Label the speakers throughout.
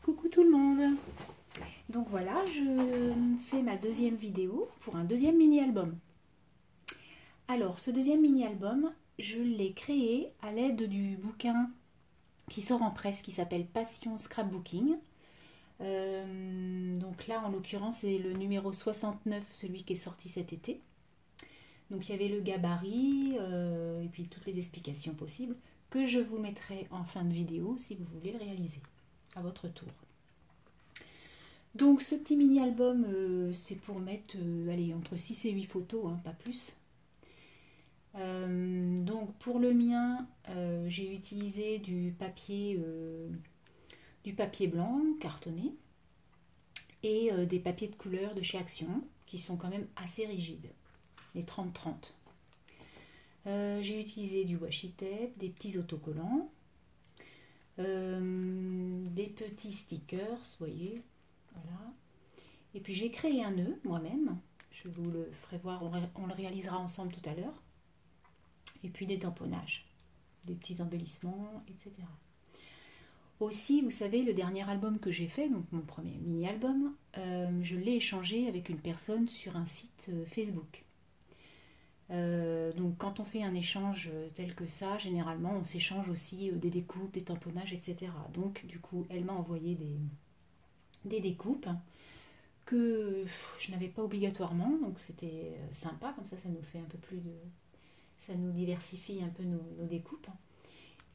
Speaker 1: Coucou tout le monde. Donc voilà, je fais ma deuxième vidéo pour un deuxième mini-album. Alors, ce deuxième mini-album, je l'ai créé à l'aide du bouquin qui sort en presse qui s'appelle Passion Scrapbooking. Donc là, en l'occurrence, c'est le numéro 69, celui qui est sorti cet été. Donc il y avait le gabarit et puis toutes les explications possibles que je vous mettrai en fin de vidéo si vous voulez le réaliser à votre tour. Donc ce petit mini-album, c'est pour mettre allez, entre 6 et 8 photos, hein, pas plus. Donc pour le mien, j'ai utilisé du papier blanc cartonné et des papiers de couleur de chez Action qui sont quand même assez rigides, les 30-30. J'ai utilisé du washi tape, des petits autocollants, des petits stickers, vous voyez, voilà. Et puis j'ai créé un nœud moi-même, je vous le ferai voir, on le réalisera ensemble tout à l'heure. Et puis des tamponnages, des petits embellissements, etc. Aussi, vous savez, le dernier album que j'ai fait, donc mon premier mini-album, je l'ai échangé avec une personne sur un site Facebook. Donc quand on fait un échange tel que ça, généralement on s'échange aussi des découpes, des tamponnages, etc. Donc du coup, elle m'a envoyé des découpes que je n'avais pas obligatoirement, donc c'était sympa, comme ça nous fait un peu plus de... ça nous diversifie un peu nos découpes.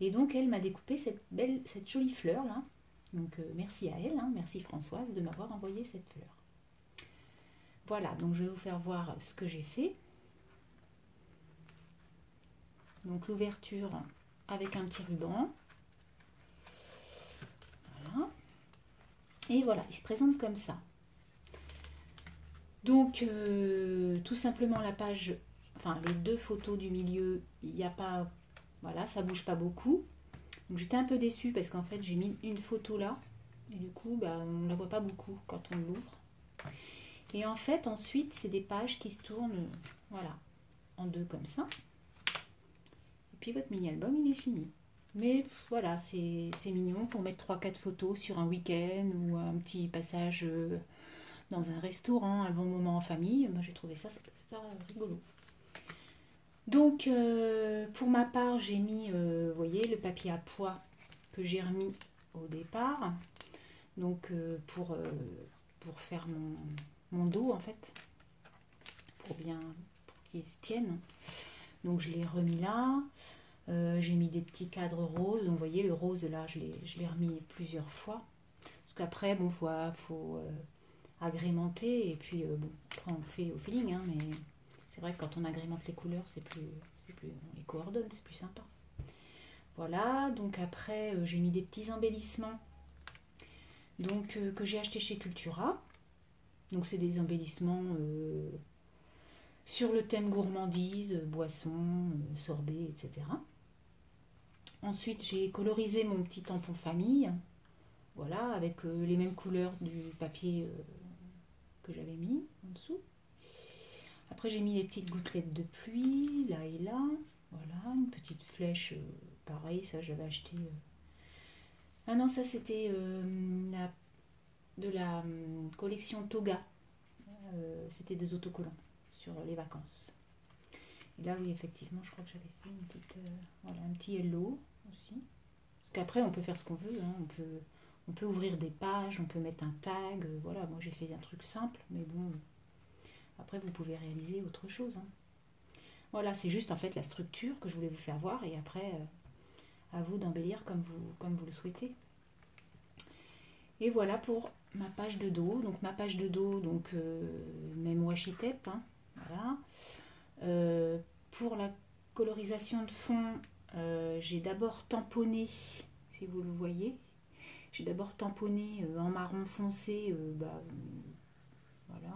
Speaker 1: Et donc elle m'a découpé cette jolie fleur là. Donc merci à elle, hein, merci Françoise de m'avoir envoyé cette fleur. Voilà, donc je vais vous faire voir ce que j'ai fait. Donc l'ouverture avec un petit ruban. Voilà. Et voilà, il se présente comme ça. Donc tout simplement la page, enfin les deux photos du milieu, il n'y a pas, voilà, ça bouge pas beaucoup. Donc j'étais un peu déçue parce qu'en fait j'ai mis une photo là et du coup on ne la voit pas beaucoup quand on l'ouvre. Et en fait ensuite c'est des pages qui se tournent, voilà, en deux comme ça. Et puis votre mini album il est fini. Mais voilà, c'est mignon pour mettre 3-4 photos sur un week-end ou un petit passage dans un restaurant, un bon moment en famille. Moi j'ai trouvé ça rigolo. Donc pour ma part j'ai mis, vous voyez, le papier à pois que j'ai remis au départ. Donc pour faire mon dos en fait, pour qu'il se tienne. Donc je l'ai remis là. J'ai mis des petits cadres roses. Donc vous voyez le rose là, je l'ai remis plusieurs fois. Parce qu'après, bon, faut agrémenter. Et puis, bon, après on fait au feeling. Hein, mais c'est vrai que quand on agrémente les couleurs, on les coordonne, c'est plus sympa. Voilà, donc après, j'ai mis des petits embellissements. Donc, que j'ai acheté chez Cultura. Donc c'est des embellissements sur le thème gourmandise, boisson, sorbet, etc. Ensuite, j'ai colorisé mon petit tampon famille, voilà, avec les mêmes couleurs du papier que j'avais mis en dessous. Après, j'ai mis des petites gouttelettes de pluie, là et là. Voilà, une petite flèche, pareil, ça j'avais acheté. Ah non, ça c'était de la collection Toga. C'était des autocollants sur les vacances. Et là, oui, effectivement, je crois que j'avais fait une petite, voilà, un petit hello aussi. Parce qu'après, on peut faire ce qu'on veut. Hein. On peut ouvrir des pages, on peut mettre un tag. Voilà, moi j'ai fait un truc simple, mais bon, après vous pouvez réaliser autre chose. Hein. Voilà, c'est juste en fait la structure que je voulais vous faire voir et après, à vous d'embellir comme vous le souhaitez. Et voilà pour ma page de dos. Donc ma page de dos, donc même washi tape, hein, voilà. Pour la colorisation de fond, j'ai d'abord tamponné, si vous le voyez, j'ai d'abord tamponné en marron foncé, voilà,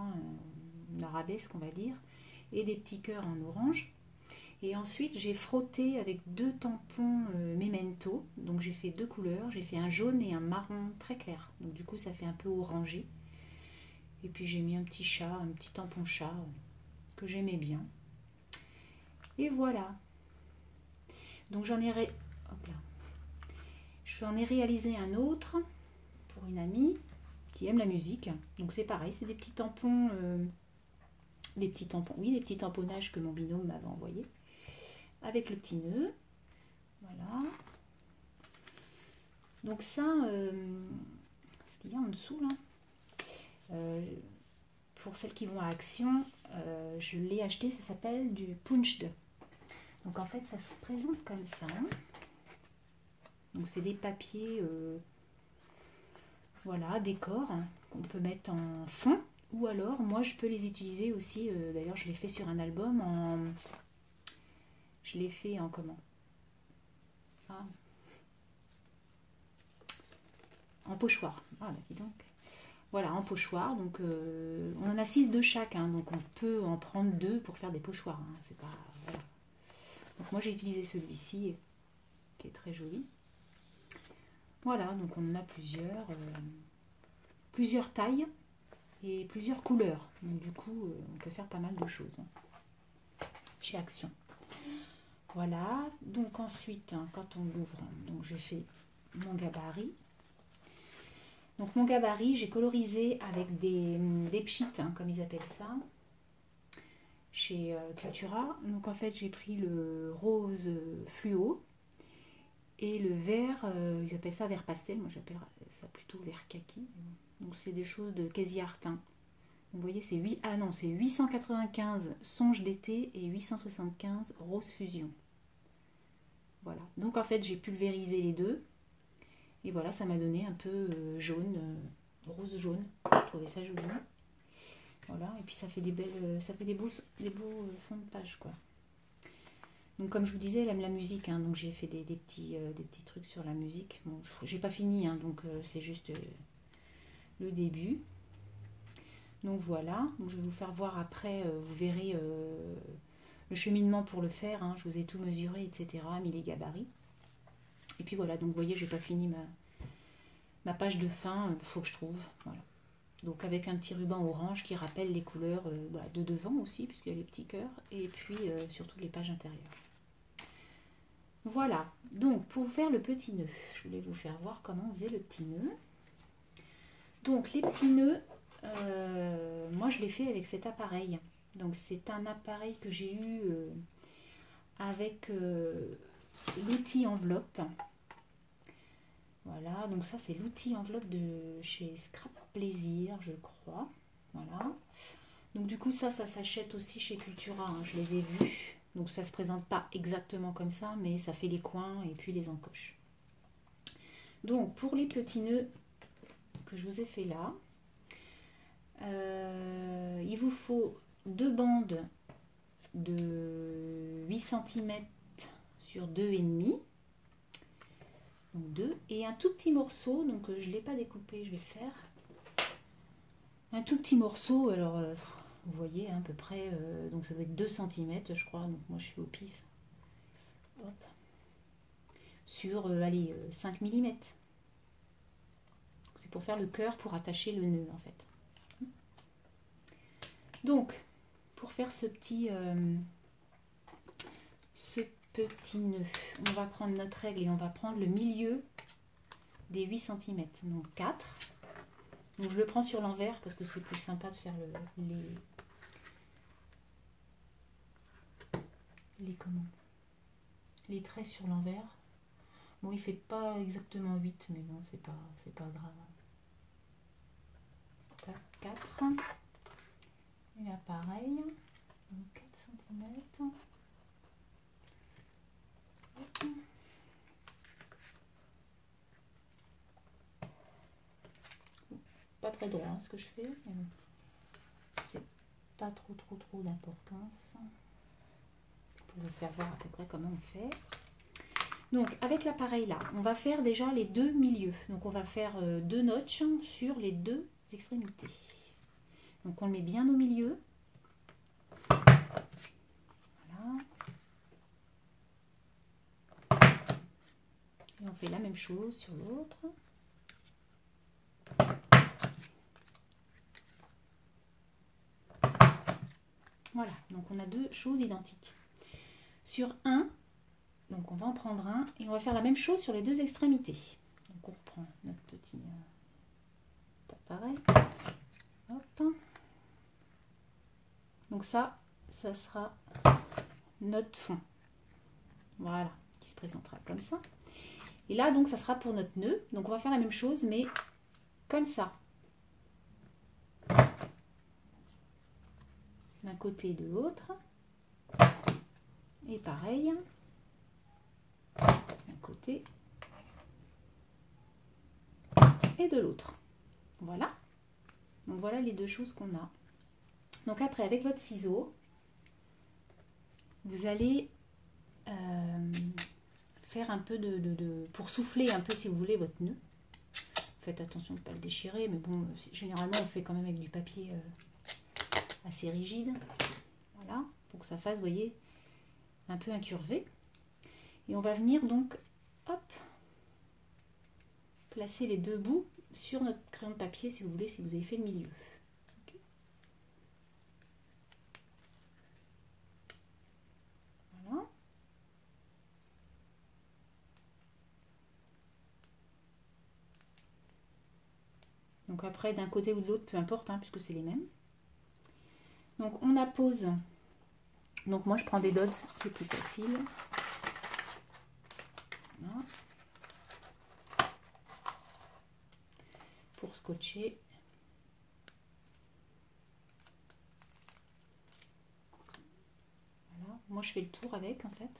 Speaker 1: une arabesque on va dire, et des petits cœurs en orange. Et ensuite j'ai frotté avec deux tampons Memento, donc j'ai fait deux couleurs, j'ai fait un jaune et un marron très clair, donc du coup ça fait un peu orangé. Et puis j'ai mis un petit tampon chat que j'aimais bien. Et voilà. Donc j'en ai réalisé un autre pour une amie qui aime la musique. Donc c'est pareil, c'est des petits tampons, oui, des petits tamponnages que mon binôme m'avait envoyé avec le petit nœud. Voilà. Donc ça, ce qu'il y a en dessous là, pour celles qui vont à Action, je l'ai acheté, ça s'appelle du punched. Donc en fait, ça se présente comme ça. Donc c'est des papiers, voilà, décor qu'on peut mettre en fond. Ou alors, moi, je peux les utiliser aussi. D'ailleurs, je l'ai fait sur un album en... Je l'ai fait en comment? Ah. En pochoir. Ah, bah dis donc. Voilà, en pochoir. Donc, on en a 6 de chaque. Hein, donc, on peut en prendre 2 pour faire des pochoirs. Hein, c'est pas... Voilà. Donc, moi, j'ai utilisé celui-ci, qui est très joli. Voilà, donc on en a plusieurs tailles et plusieurs couleurs. Donc, du coup, on peut faire pas mal de choses hein, chez Action. Voilà, donc ensuite, hein, quand on l'ouvre, donc j'ai fait mon gabarit. Donc mon gabarit, j'ai colorisé avec des pchites, hein, comme ils appellent ça, chez Cultura. Donc en fait, j'ai pris le rose fluo et le vert, ils appellent ça vert pastel, moi j'appelle ça plutôt vert kaki. Donc c'est des choses de quasi artin. Vous voyez, c'est 895 songe d'été et 875 rose fusion. Voilà, donc en fait j'ai pulvérisé les deux et voilà, ça m'a donné un peu jaune, rose jaune. J'ai trouvé ça joli. Voilà, et puis ça fait des belles, ça fait des beaux fonds de page quoi. Donc comme je vous disais, elle aime la musique, hein, donc j'ai fait des petits trucs sur la musique. Bon, j'ai pas fini, hein, donc c'est juste le début. Donc voilà, donc je vais vous faire voir après, vous verrez le cheminement pour le faire, hein, je vous ai tout mesuré, etc., mis les gabarits. Et puis voilà, donc vous voyez, j'ai pas fini ma page de fin, il faut que je trouve. Voilà. Donc avec un petit ruban orange qui rappelle les couleurs de devant aussi, puisqu'il y a les petits cœurs, et puis surtout les pages intérieures. Voilà, donc pour faire le petit nœud, je voulais vous faire voir comment on faisait le petit nœud. Donc les petits nœuds, moi je l'ai fait avec cet appareil. Donc c'est un appareil que j'ai eu avec l'outil enveloppe. Voilà, donc ça c'est l'outil enveloppe de chez Scrap Plaisir, je crois. Voilà. Donc du coup ça s'achète aussi chez Cultura, hein, je les ai vus. Donc ça se présente pas exactement comme ça, mais ça fait les coins et puis les encoches. Donc pour les petits nœuds que je vous ai fait là, il vous faut 2 bandes de 8 cm sur 2,5. Donc 2 et un tout petit morceau, donc je ne l'ai pas découpé, je vais le faire. Un tout petit morceau, alors vous voyez hein, à peu près, donc ça doit être 2 cm je crois, donc moi je suis au pif. Hop. Sur allez, 5 mm. C'est pour faire le cœur, pour attacher le nœud en fait. Donc pour faire ce petit nœud, on va prendre notre règle et on va prendre le milieu des 8 cm, donc 4. Donc je le prends sur l'envers parce que c'est plus sympa de faire les traits sur l'envers. Bon, il fait pas exactement 8, mais bon, c'est pas grave. Tac, 4. Et là pareil, donc 4 cm. Pas très droit hein, ce que je fais, mais bon, c'est pas trop d'importance pour vous faire voir à peu près comment on fait. Donc avec l'appareil là, on va faire déjà les deux milieux. Donc on va faire 2 notches sur les 2 extrémités. Donc on le met bien au milieu. Voilà. Et on fait la même chose sur l'autre. Voilà, donc on a 2 choses identiques. Sur un, donc on va en prendre un et on va faire la même chose sur les 2 extrémités. Donc on reprend notre petit pareil. Hop. Donc ça sera notre fond. Voilà, qui se présentera comme ça. Et là, donc, ça sera pour notre nœud. Donc, on va faire la même chose, mais comme ça. D'un côté et de l'autre. Et pareil. D'un côté et de l'autre. Voilà. Donc, voilà les deux choses qu'on a. Donc, après, avec votre ciseau, vous allez faire un peu pour souffler un peu, si vous voulez, votre nœud. Faites attention de ne pas le déchirer, mais bon, généralement, on fait quand même avec du papier assez rigide. Voilà, pour que ça fasse, vous voyez, un peu incurvé. Et on va venir donc, hop, placer les deux bouts sur notre crayon de papier, si vous voulez, si vous avez fait le milieu. Okay. Voilà. Donc après, d'un côté ou de l'autre, peu importe, hein, puisque c'est les mêmes. Donc on appose. Donc moi je prends des dots, c'est plus facile. Voilà. Pour scotcher. Voilà. Moi je fais le tour avec en fait.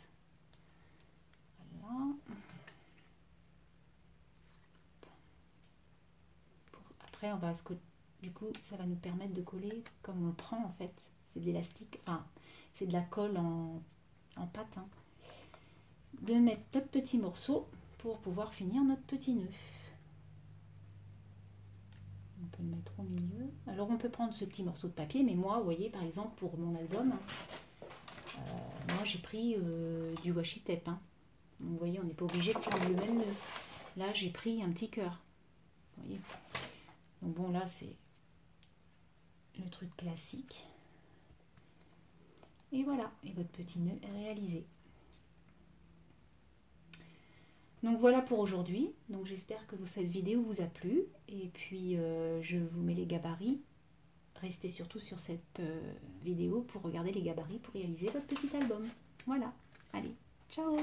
Speaker 1: Voilà. Après on va scotcher. Du coup ça va nous permettre de coller comme on le prend en fait. C'est de l'élastique, enfin c'est de la colle en pâte. Hein. De mettre notre petit morceau pour pouvoir finir notre petit nœud. On peut le mettre au milieu. Alors on peut prendre ce petit morceau de papier, mais moi, vous voyez, par exemple, pour mon album, moi j'ai pris du washi tape. Hein. Donc, vous voyez, on n'est pas obligé de prendre le même nœud. Là, j'ai pris un petit cœur. Vous voyez. Donc bon, là, c'est le truc classique. Et voilà, et votre petit nœud est réalisé. Donc voilà pour aujourd'hui. Donc j'espère que cette vidéo vous a plu. Et puis je vous mets les gabarits. Restez surtout sur cette vidéo pour regarder les gabarits pour réaliser votre petit album. Voilà. Allez, ciao!